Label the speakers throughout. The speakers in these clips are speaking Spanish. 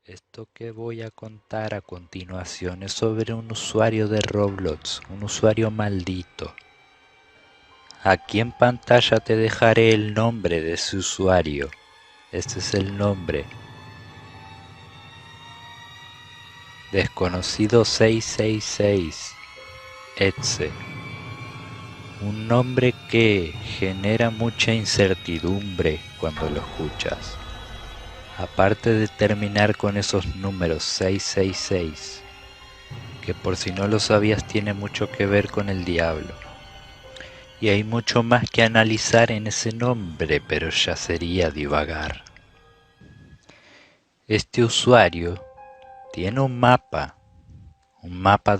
Speaker 1: Esto que voy a contar a continuación es sobre un usuario de Roblox, un usuario maldito. Aquí en pantalla te dejaré el nombre de ese usuario. Este es el nombre. Desconocido 666, Etze. Un nombre que genera mucha incertidumbre cuando lo escuchas. Aparte de terminar con esos números 666, que por si no lo sabías tiene mucho que ver con el diablo. Y hay mucho más que analizar en ese nombre, pero ya sería divagar. Este usuario tiene un mapa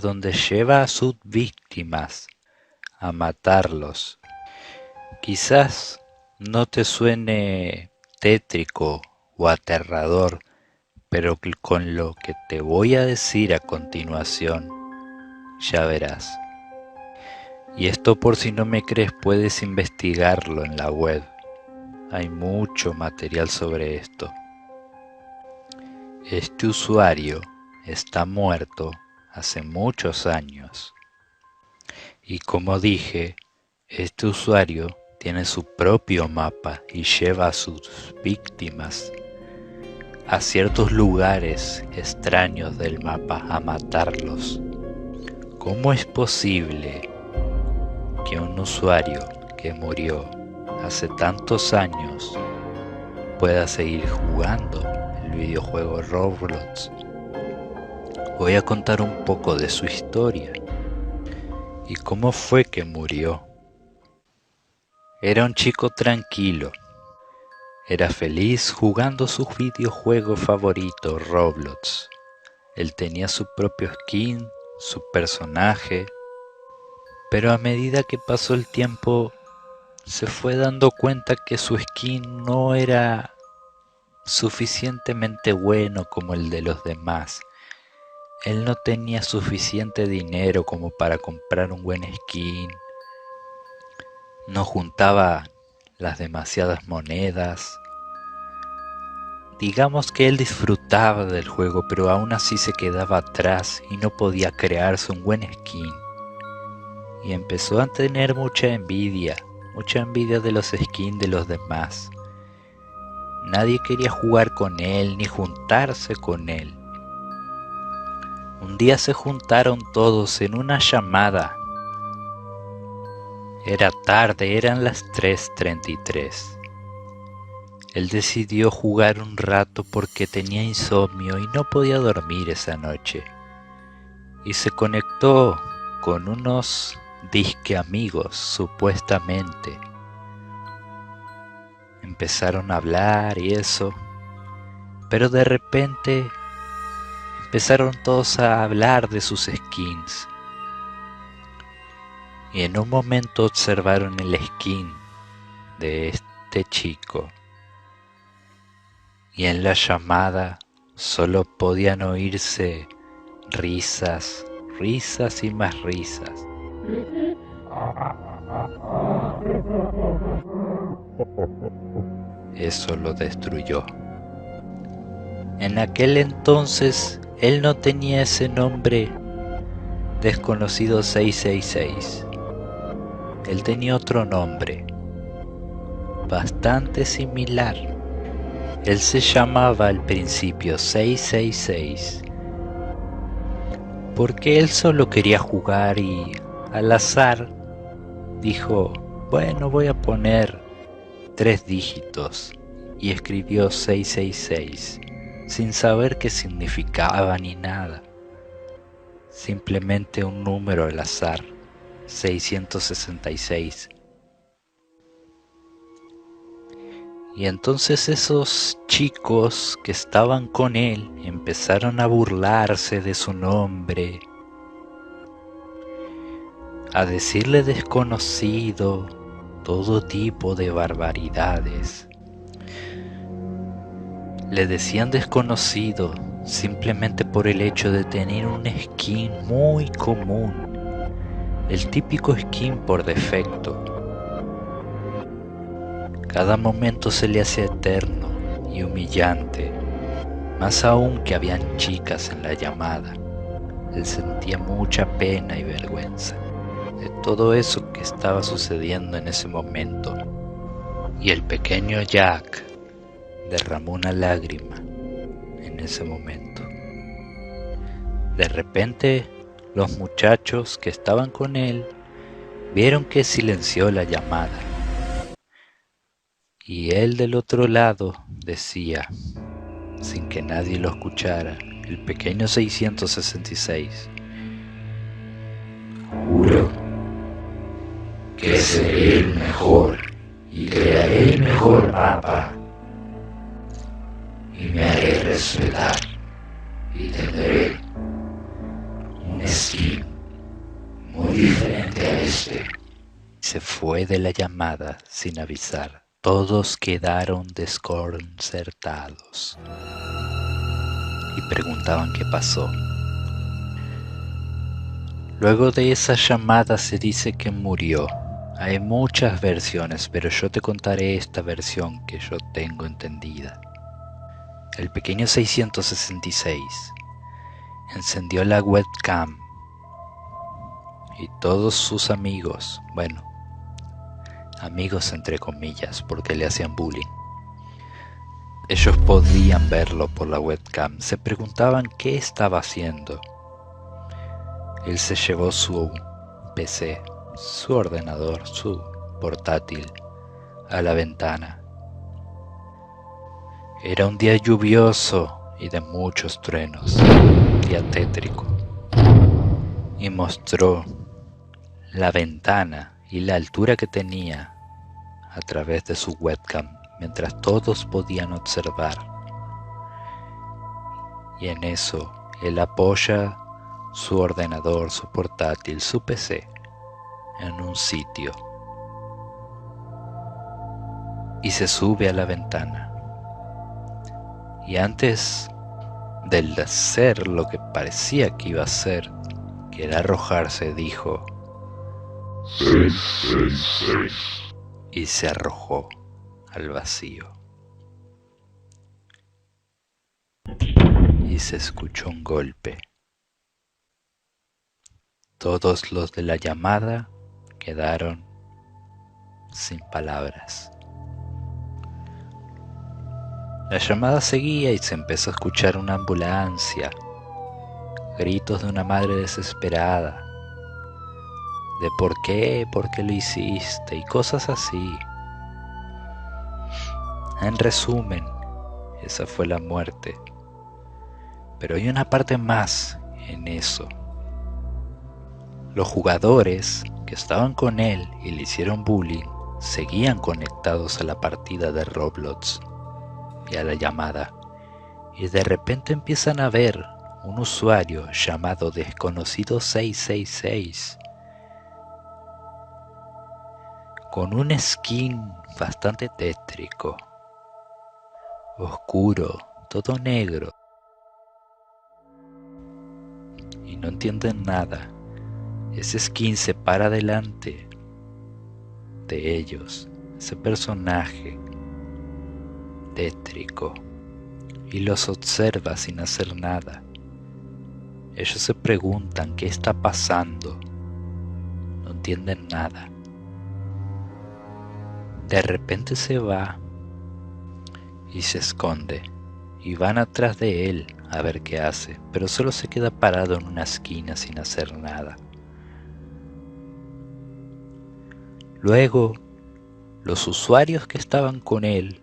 Speaker 1: donde lleva a sus víctimas a matarlos. Quizás no te suene tétrico o aterrador, pero con lo que te voy a decir a continuación, ya verás. Y esto, por si no me crees, puedes investigarlo en la web. Hay mucho material sobre esto. Este usuario está muerto hace muchos años. Y como dije, este usuario tiene su propio mapa y lleva a sus víctimas a ciertos lugares extraños del mapa a matarlos. ¿Cómo es posible que un usuario que murió hace tantos años pueda seguir jugando el videojuego Roblox? Voy a contar un poco de su historia y cómo fue que murió. Era un chico tranquilo, era feliz jugando su videojuego favorito Roblox. Él tenía su propio skin, su personaje, pero a medida que pasó el tiempo se fue dando cuenta que su skin no era suficientemente bueno como el de los demás. Él no tenía suficiente dinero como para comprar un buen skin, no juntaba las demasiadas monedas. Digamos que él disfrutaba del juego, pero aún así se quedaba atrás y no podía crearse un buen skin. Y empezó a tener mucha envidia de los skins de los demás. Nadie quería jugar con él ni juntarse con él. Un día se juntaron todos en una llamada. Era tarde, eran las 3:33. Él decidió jugar un rato porque tenía insomnio y no podía dormir esa noche. Y se conectó con unos disque amigos, supuestamente. Empezaron a hablar y eso, pero de repente empezaron todos a hablar de sus skins. Y en un momento observaron el skin de este chico. Y en la llamada solo podían oírse risas, risas y más risas. Eso lo destruyó. En aquel entonces él no tenía ese nombre desconocido 666. Él tenía otro nombre, bastante similar. Él se llamaba al principio 666, porque él solo quería jugar y al azar dijo, bueno, voy a poner 3 dígitos, y escribió 666, sin saber qué significaba ni nada. Simplemente un número al azar, 666. Y entonces esos chicos que estaban con él empezaron a burlarse de su nombre, a decirle desconocido, todo tipo de barbaridades. Le decían desconocido simplemente por el hecho de tener un skin muy común, el típico skin por defecto. Cada momento se le hacía eterno y humillante. Más aún que habían chicas en la llamada. Él sentía mucha pena y vergüenza de todo eso que estaba sucediendo en ese momento. Y el pequeño Jack derramó una lágrima en ese momento. De repente, los muchachos que estaban con él vieron que silenció la llamada. Y él del otro lado decía, sin que nadie lo escuchara, el pequeño 666: juro que seré el mejor y crearé el mejor mapa y me haré respetar y tendré un skin muy diferente a este. Se fue de la llamada sin avisar. Todos quedaron desconcertados y preguntaban qué pasó. Luego de esa llamada se dice que murió. Hay muchas versiones, pero yo te contaré esta versión que yo tengo entendida. El pequeño 666 encendió la webcam y todos sus amigos, bueno, amigos entre comillas porque le hacían bullying, ellos podían verlo por la webcam, se preguntaban qué estaba haciendo. Él se llevó su PC, su ordenador, su portátil a la ventana. Era un día lluvioso y de muchos truenos, un día tétrico, y mostró la ventana y la altura que tenía a través de su webcam, mientras todos podían observar. Y en eso él apoya su ordenador, su portátil, su PC en un sitio y se sube a la ventana. Y antes de hacer lo que parecía que iba a hacer, que era arrojarse, dijo 666 y se arrojó al vacío. Y se escuchó un golpe. Todos los de la llamada quedaron sin palabras. La llamada seguía y se empezó a escuchar una ambulancia, gritos de una madre desesperada, de por qué lo hiciste y cosas así. En resumen, esa fue la muerte. Pero hay una parte más en eso. Los jugadores que estaban con él y le hicieron bullying seguían conectados a la partida de Roblox y a la llamada, y de repente empiezan a ver un usuario llamado Desconocido 666 con un skin bastante tétrico, oscuro, todo negro, y no entienden nada. Ese skin se para delante de ellos, ese personaje tétrico, y los observa sin hacer nada. Ellos se preguntan qué está pasando, no entienden nada. De repente se va y se esconde, y van atrás de él a ver qué hace, pero solo se queda parado en una esquina sin hacer nada. Luego, los usuarios que estaban con él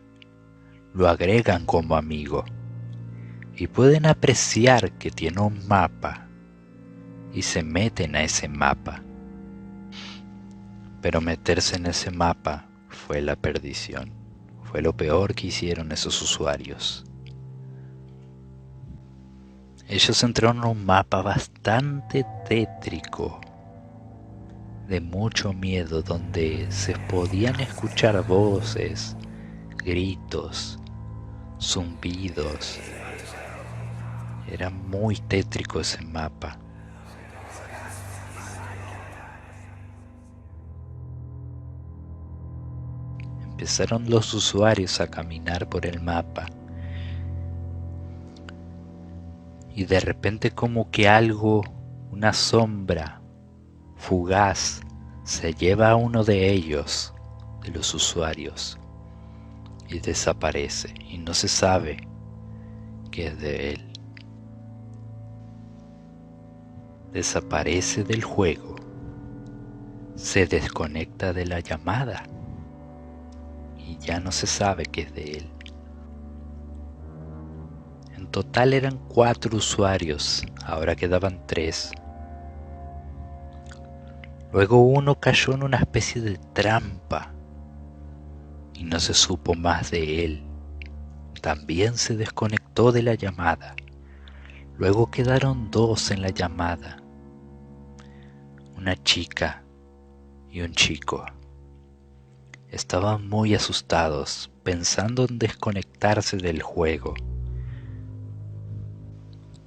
Speaker 1: lo agregan como amigo y pueden apreciar que tiene un mapa y se meten a ese mapa. Pero meterse en ese mapa fue la perdición, fue lo peor que hicieron esos usuarios. Ellos entraron a un mapa bastante tétrico, de mucho miedo, donde se podían escuchar voces, gritos, zumbidos. Era muy tétrico ese mapa. Empezaron los usuarios a caminar por el mapa y de repente como que algo, una sombra fugaz, se lleva a uno de ellos, de los usuarios, y desaparece y no se sabe qué es de él. Desaparece del juego, se desconecta de la llamada y ya no se sabe qué es de él. En total eran 4 usuarios, ahora quedaban 3. Luego uno cayó en una especie de trampa y no se supo más de él. También se desconectó de la llamada. Luego quedaron 2 en la llamada, una chica y un chico. Estaban muy asustados, pensando en desconectarse del juego,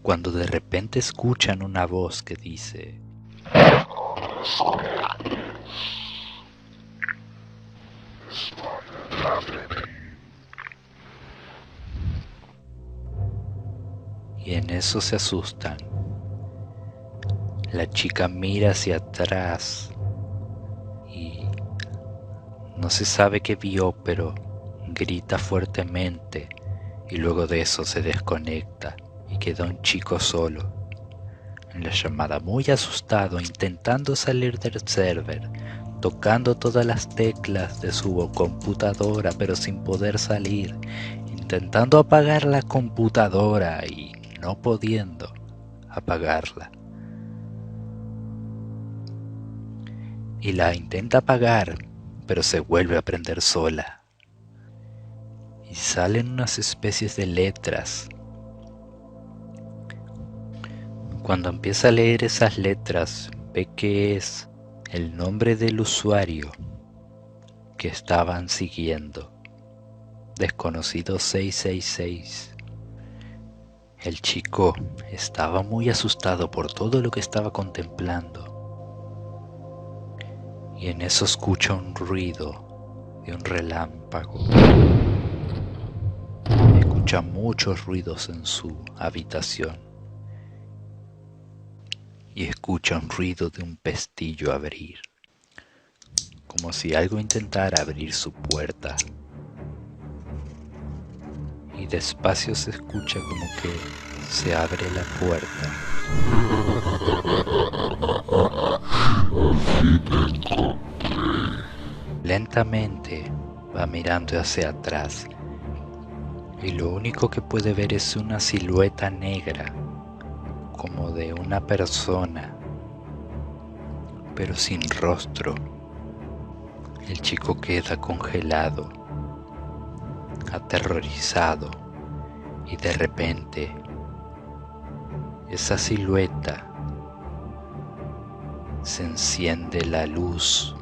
Speaker 1: cuando de repente escuchan una voz que dice: y en eso se asustan. La chica mira hacia atrás y no se sabe qué vio, pero grita fuertemente y luego de eso se desconecta y queda un chico solo en la llamada, muy asustado, intentando salir del server, tocando todas las teclas de su computadora pero sin poder salir, intentando apagar la computadora y no pudiendo apagarla. Y la intenta apagar, pero se vuelve a prender sola. Y salen unas especies de letras. Cuando empieza a leer esas letras, ve que es el nombre del usuario que estaban siguiendo. Desconocido 666. El chico estaba muy asustado por todo lo que estaba contemplando. Y en eso escucha un ruido de un relámpago. Escucha muchos ruidos en su habitación. Y escucha un ruido de un pestillo abrir, como si algo intentara abrir su puerta. Y despacio se escucha como que se abre la puerta. Lentamente va mirando hacia atrás y lo único que puede ver es una silueta negra, como de una persona, pero sin rostro. El chico queda congelado, aterrorizado, y de repente esa silueta se enciende la luz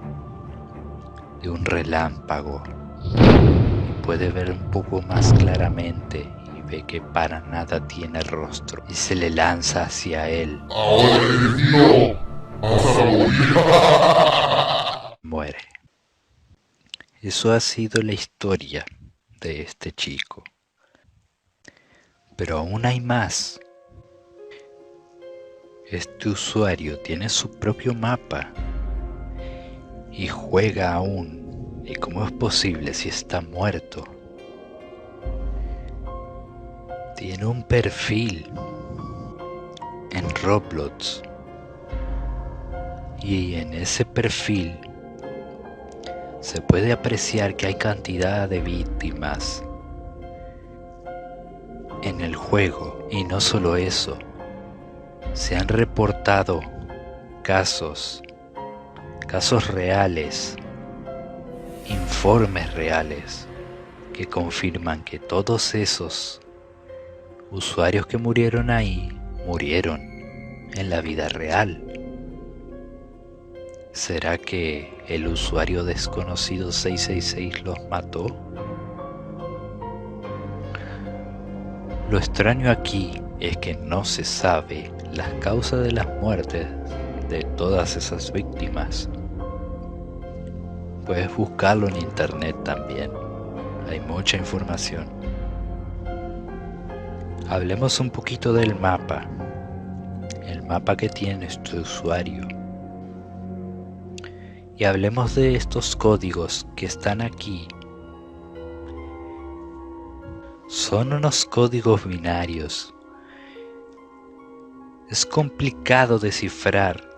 Speaker 1: de un relámpago y puede ver un poco más claramente y ve que para nada tiene rostro y se le lanza hacia él.
Speaker 2: ¡Ahora eres mío! ¡Vas a morir!
Speaker 1: Muere. Eso ha sido la historia de este chico. Pero aún hay más. Este usuario tiene su propio mapa y juega aún. ¿Y cómo es posible si está muerto? Tiene un perfil en Roblox y en ese perfil se puede apreciar que hay cantidad de víctimas en el juego. Y no solo eso, se han reportado casos reales, informes reales que confirman que todos esos usuarios que murieron ahí murieron en la vida real. ¿Será que el usuario desconocido 666 los mató? Lo extraño aquí es que no se sabe las causas de las muertes de todas esas víctimas. Puedes buscarlo en internet también, hay mucha información. Hablemos un poquito del mapa. El mapa que tiene tu usuario. Y hablemos de estos códigos que están aquí. Son unos códigos binarios. Es complicado descifrar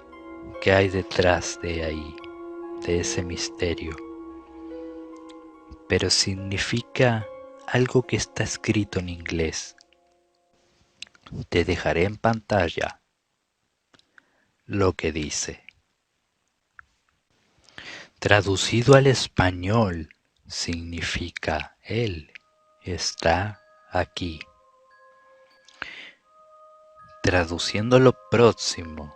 Speaker 1: qué hay detrás de ahí, de ese misterio. Pero significa algo que está escrito en inglés. Te dejaré en pantalla lo que dice. Traducido al español significa Él está aquí. Traduciendo lo próximo,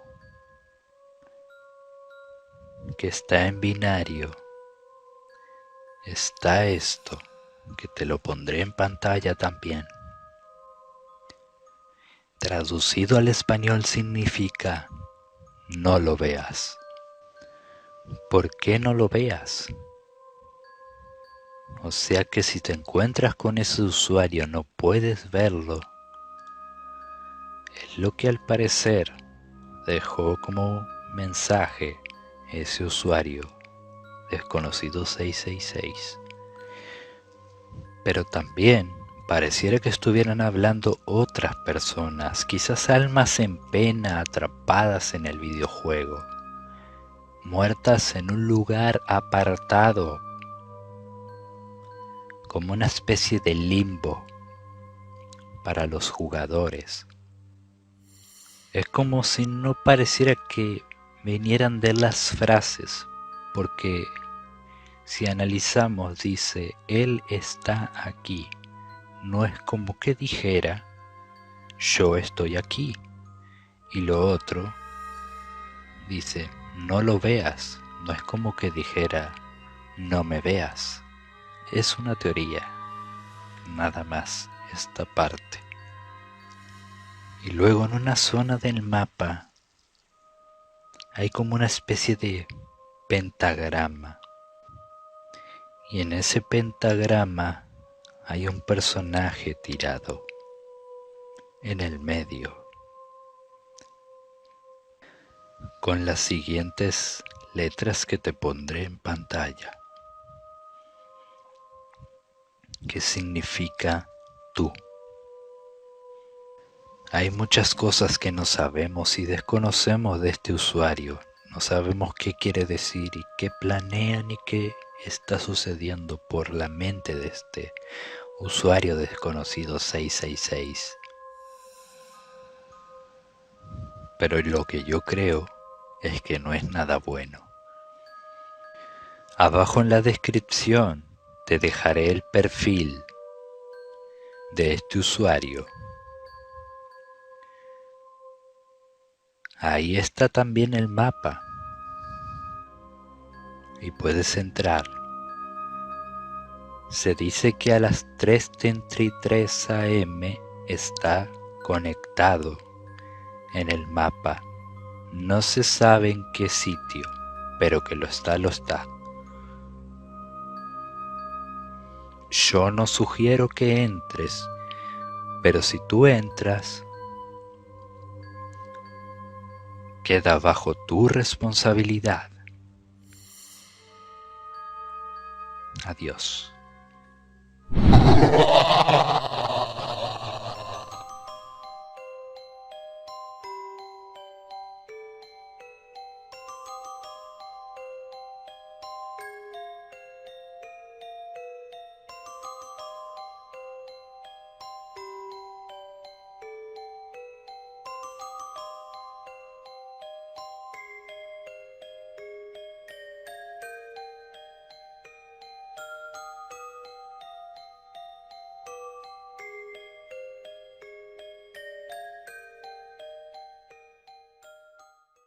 Speaker 1: que está en binario, está esto, que te lo pondré en pantalla también. Traducido al español significa no lo veas. ¿Por qué no lo veas? O sea que si te encuentras con ese usuario no puedes verlo. Es lo que al parecer dejó como mensaje ese usuario desconocido 666. Pero también pareciera que estuvieran hablando otras personas, quizás almas en pena atrapadas en el videojuego, muertas en un lugar apartado, como una especie de limbo para los jugadores. Es como si no pareciera que vinieran de las frases, porque si analizamos dice, Él está aquí. No es como que dijera, yo estoy aquí. Y lo otro dice, no lo veas. No es como que dijera, no me veas. Es una teoría, nada más esta parte. Y luego en una zona del mapa hay como una especie de pentagrama. Y en ese pentagrama hay un personaje tirado en el medio, con las siguientes letras que te pondré en pantalla, que significa tú. Hay muchas cosas que no sabemos y desconocemos de este usuario. No sabemos qué quiere decir y qué planea ni qué está sucediendo por la mente de este usuario desconocido 666. Pero lo que yo creo es que no es nada bueno. Abajo en la descripción te dejaré el perfil de este usuario. Ahí está también el mapa y puedes entrar. Se dice que a las 3:33 am está conectado en el mapa. No se sabe en qué sitio, pero que lo está, lo está. Yo no sugiero que entres, pero si tú entras, queda bajo tu responsabilidad. Adiós.